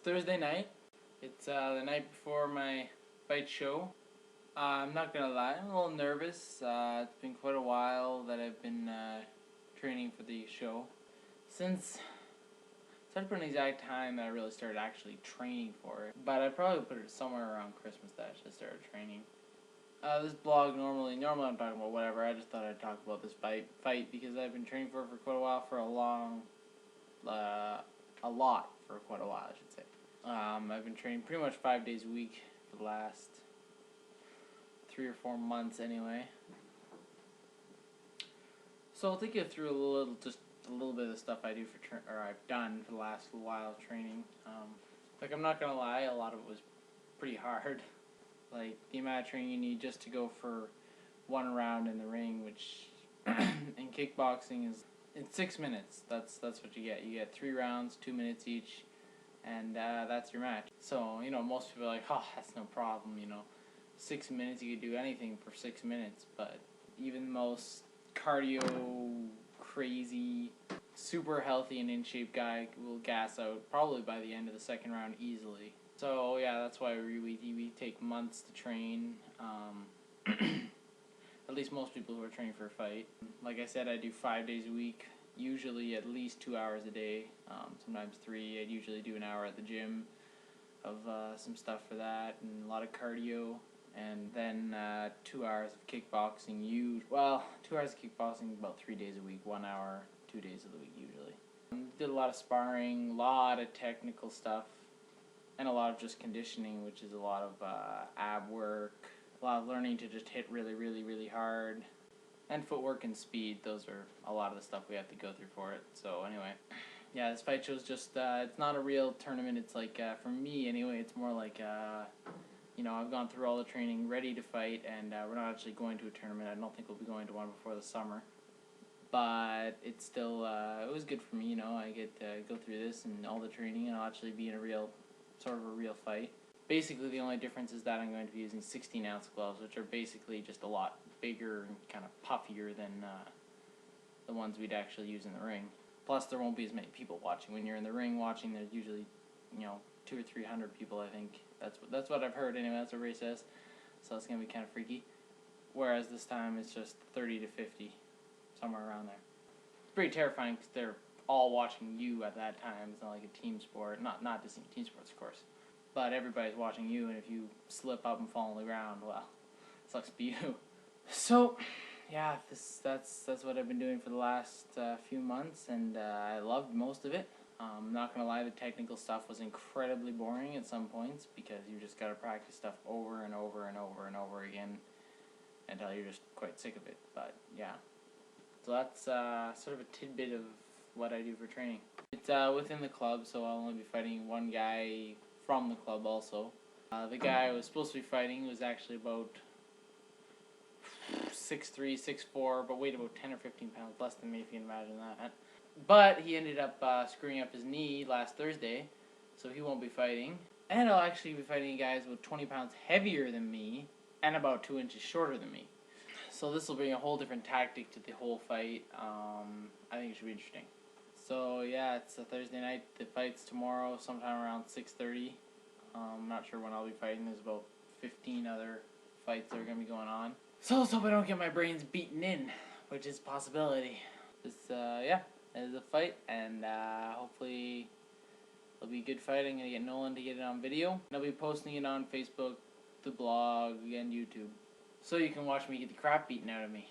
Thursday night. It's the night before my fight show. I'm not gonna lie, I'm a little nervous. It's been quite a while that I've been training for the show. Since it's hard to put an exact time that I really started actually training for it, but I probably put it somewhere around Christmas that I actually started training. This blog normally I'm talking about whatever. I just thought I'd talk about this fight because I've been training for it for quite a while, for a lot for quite a while, I should say. I've been training pretty much 5 days a week for the last 3 or 4 months anyway. So I'll take you through a little bit of the stuff I do I've done for the last while training. I'm not gonna lie, a lot of it was pretty hard. Like the amount of training you need just to go for one round in the ring, which in kickboxing is in 6 minutes. That's what you get. You get 3 rounds, 2 minutes each, and that's your match. So most people are like, oh, that's no problem. 6 minutes, you could do anything for 6 minutes. But even the most cardio crazy, super healthy and in shape guy will gas out probably by the end of the second round easily. So yeah, that's why we take months to train. At least most people who are training for a fight. Like I said, I do 5 days a week, usually at least 2 hours a day, sometimes 3. I'd usually do an hour at the gym of some stuff for that, and a lot of cardio, and then 2 hours of kickboxing. 2 hours of kickboxing about 3 days a week, 1 hour, 2 days of the week usually. Did a lot of sparring, a lot of technical stuff, and a lot of just conditioning, which is a lot of ab work, a lot of learning to just hit really, really, really hard, and footwork and speed. Those are a lot of the stuff we have to go through for it. So anyway, yeah, this fight show is just, it's not a real tournament. It's like, for me anyway, it's more like, I've gone through all the training ready to fight, and we're not actually going to a tournament. I don't think we'll be going to one before the summer. But it's still, it was good for me, I get to go through this and all the training, and I'll actually be in a real fight. Basically, the only difference is that I'm going to be using 16-ounce gloves, which are basically just a lot bigger and kind of puffier than the ones we'd actually use in the ring. Plus, there won't be as many people watching. When you're in the ring watching, there's usually, 200 or 300 people, I think. That's what I've heard anyway. That's what Ray says. So it's going to be kind of freaky. Whereas this time, it's just 30 to 50, somewhere around there. It's pretty terrifying because they're all watching you at that time. It's not like a team sport. Not Disney team sports, of course. But everybody's watching you, and if you slip up and fall on the ground, well, sucks to be you. So, yeah, that's what I've been doing for the last few months, and I loved most of it. I'm not gonna lie, the technical stuff was incredibly boring at some points because you just gotta practice stuff over and over and over and over again until you're just quite sick of it. But yeah, so that's sort of a tidbit of what I do for training. It's within the club, so I'll only be fighting one guy from the club also. The guy I was supposed to be fighting was actually about 6'3", 6'4", but weighed about 10 or 15 pounds less than me, if you can imagine that. But he ended up screwing up his knee last Thursday, so he won't be fighting. And I'll actually be fighting a guy who's about 20 pounds heavier than me and about 2 inches shorter than me. So this will bring a whole different tactic to the whole fight. I think it should be interesting. So yeah, it's a Thursday night. The fight's tomorrow, sometime around 6:30. I'm not sure when I'll be fighting. There's about 15 other fights that are going to be going on. So let's hope I don't get my brains beaten in, which is a possibility. Yeah, it is a fight, and hopefully it'll be a good fight. I'm going to get Nolan to get it on video. And I'll be posting it on Facebook, the blog, and YouTube. So you can watch me get the crap beaten out of me.